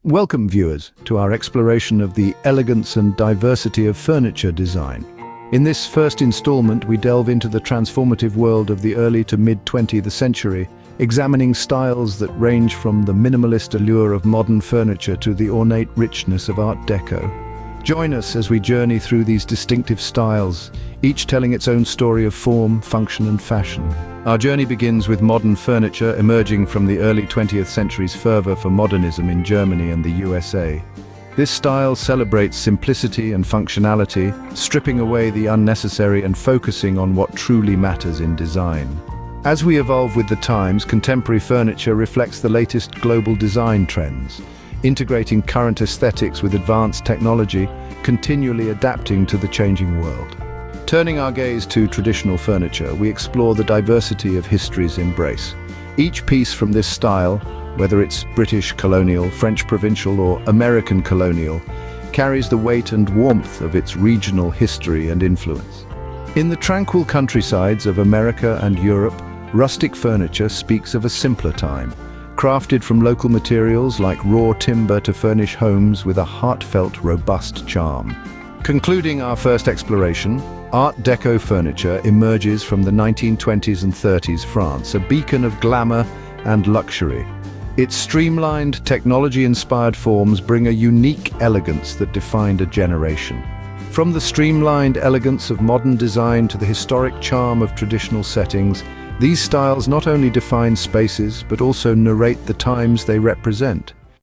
Welcome, viewers, to our exploration of the elegance and diversity of furniture design. In this first installment, we delve into the transformative world of the early to mid-20th century, examining styles that range from the minimalist allure of modern furniture to the ornate richness of Art Deco. Join us as we journey through these distinctive styles, each telling its own story of form, function, and fashion. Our journey begins with modern furniture emerging from the early 20th century's fervor for modernism in Germany and the USA. This style celebrates simplicity and functionality, stripping away the unnecessary and focusing on what truly matters in design. As we evolve with the times, contemporary furniture reflects the latest global design trends, integrating current aesthetics with advanced technology, continually adapting to the changing world. Turning our gaze to traditional furniture, we explore the diversity of history's embrace. Each piece from this style, whether it's British colonial, French provincial, or American colonial, carries the weight and warmth of its regional history and influence. In the tranquil countrysides of America and Europe, rustic furniture speaks of a simpler time, crafted from local materials like raw timber to furnish homes with a heartfelt, robust charm. Concluding our first exploration, Art Deco furniture emerges from the 1920s and 30s France, a beacon of glamour and luxury. Its streamlined, technology-inspired forms bring a unique elegance that defined a generation. From the streamlined elegance of modern design to the historic charm of traditional settings, these styles not only define spaces but also narrate the times they represent.